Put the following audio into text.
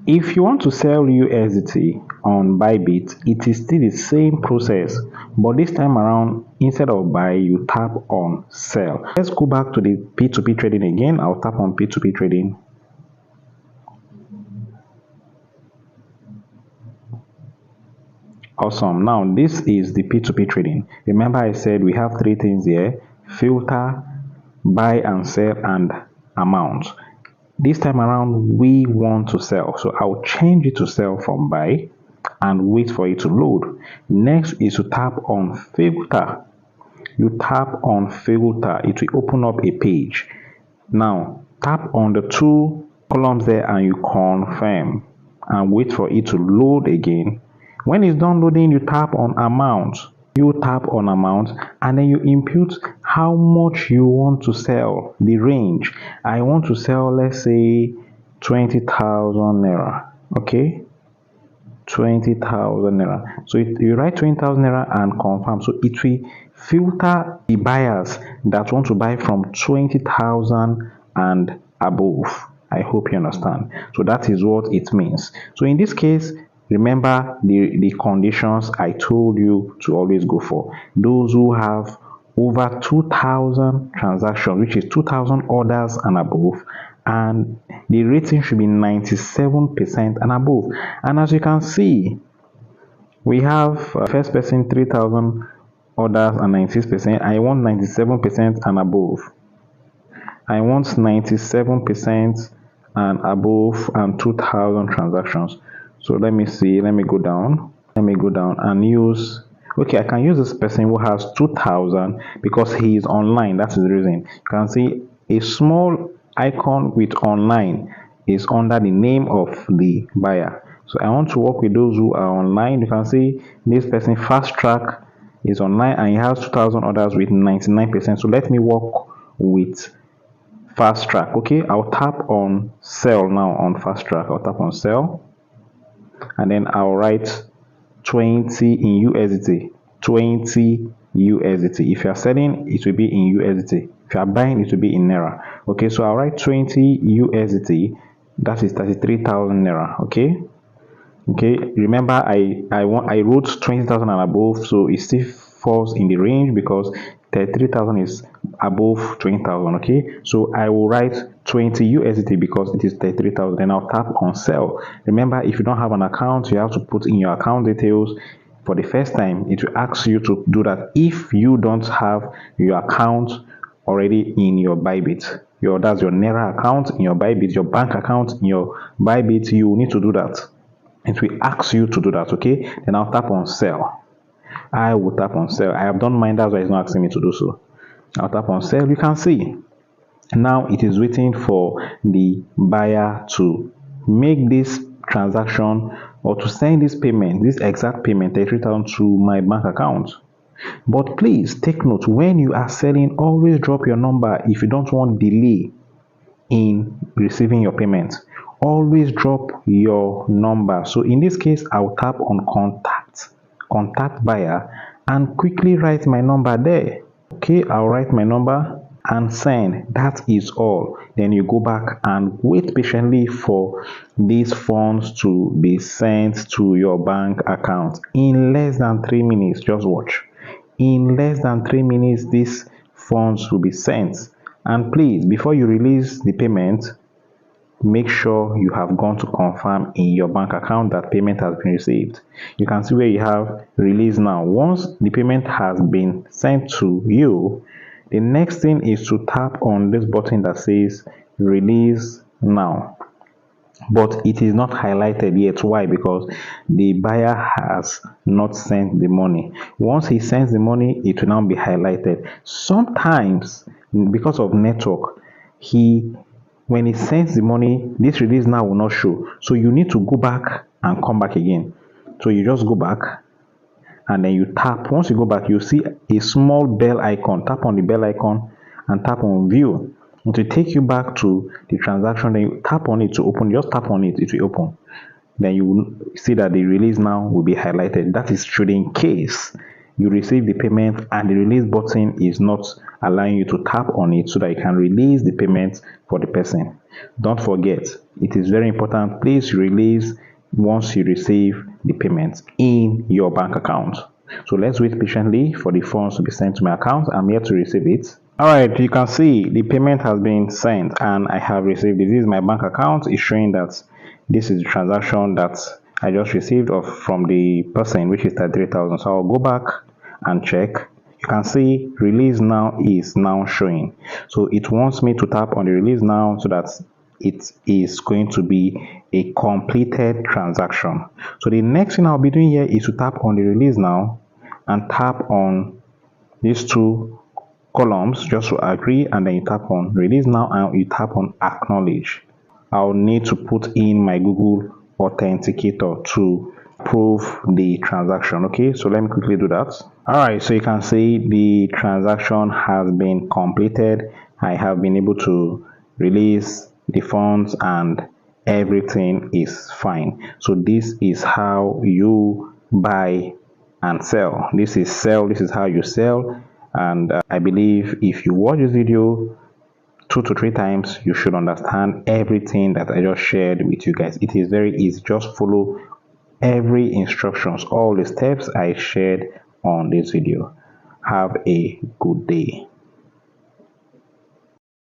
If you want to sell USDT on Bybit, it is still the same process, but this time around, instead of buy, you tap on sell. Let's go back to the P2P trading again. I'll tap on P2P trading. Awesome. Now this is the P2P trading. Remember I said we have three things here: filter, buy and sell, and amount. This time around we want to sell, so I'll change it to sell from buy and wait for it to load. Next is to tap on filter. You tap on filter, it will open up a page. Now tap on the two columns there and you confirm and wait for it to load again. When it's done loading, you tap on amount. You tap on amount and then you input how much you want to sell, the range. I want to sell, let's say 20,000 naira. Okay, 20,000 naira. So you write 20,000 naira and confirm. So it will filter the buyers that want to buy from 20,000 and above. I hope you understand. So that is what it means. So in this case, remember the conditions I told you to always go for. Those who have over 2,000 transactions, which is 2,000 orders and above, and the rating should be 97% and above. And as you can see, we have first person 3,000 orders and 96%. I want 97% and above. I want 97% and above and 2,000 transactions. So let me see, let me go down and use, okay, I can use this person who has 2,000 because he is online. That is the reason. You can see a small icon with online is under the name of the buyer. So I want to work with those who are online. You can see this person fast track is online and he has 2,000 orders with 99%. So let me work with fast track. Okay, I'll tap on sell now on fast track. I'll tap on sell and then I'll write 20 in USDT. 20 USDT. If you are selling, it will be in USDT. If you are buying, it will be in Naira. Okay, so I'll write 20 USDT. That is 33,000 Naira. Okay. Okay. Remember, I wrote 20,000 and above, so it still falls in the range because 33,000 is above 20,000. Okay, so I will write 20 USDT because it is 33,000. Then I'll tap on sell. Remember, if you don't have an account, you have to put in your account details. For the first time, it will ask you to do that if you don't have your account already in your Bybit. That's your Naira account in your Bybit, your bank account in your Bybit. You need to do that. It will ask you to do that. Okay, then I'll tap on sell. I will tap on sell. I have done mine, that's why it's not asking me to do so. I'll tap on sell. You can see now it is waiting for the buyer to make this transaction or to send this payment, this exact payment, 33,000 to my bank account. But please take note, when you are selling, always drop your number if you don't want delay in receiving your payment. Always drop your number. So in this case, I'll tap on contact buyer and quickly write my number there. Okay, I'll write my number and send. That is all. Then you go back and wait patiently for these funds to be sent to your bank account in less than 3 minutes. Just watch. In less than 3 minutes, these funds will be sent. And please, before you release the payment, make sure you have gone to confirm in your bank account that payment has been received. You can see where you have release now. Once the payment has been sent to you, the next thing is to tap on this button that says release now. But it is not highlighted yet. Why? Because the buyer has not sent the money. Once he sends the money, it will now be highlighted. Sometimes, because of network, when he sends the money, this release now will not show. So you need to go back and come back again. So you just go back and then you tap. Once you go back, you see a small bell icon. Tap on the bell icon and tap on view. It will take you back to the transaction. Then you tap on it to open. Just tap on it, it will open. Then you will see that the release now will be highlighted. That is should in case you receive the payment and the release button is not allowing you to tap on it so that you can release the payment for the person. Don't forget, it is very important. Please release once you receive the payment in your bank account. So let's wait patiently for the funds to be sent to my account. I'm here to receive it. Alright, you can see the payment has been sent and I have received it. This is my bank account. It's showing that this is the transaction that I just received from the person, which is 33,000. So I'll go back and check. You can see release now is now showing. So it wants me to tap on the release now so that it is going to be a completed transaction. So the next thing I'll be doing here is to tap on the release now and tap on these two columns just to agree, and then you tap on release now and you tap on acknowledge. I'll need to put in my Google authenticator to prove the transaction. Okay, so let me quickly do that. All right, so you can see the transaction has been completed. I have been able to release the funds and everything is fine. So this is how you buy and sell. This is how you sell. And I believe if you watch this video 2 to 3 times, you should understand everything that I just shared with you guys. It is very easy. Just follow every instructions, all the steps I shared on this video. Have a good day.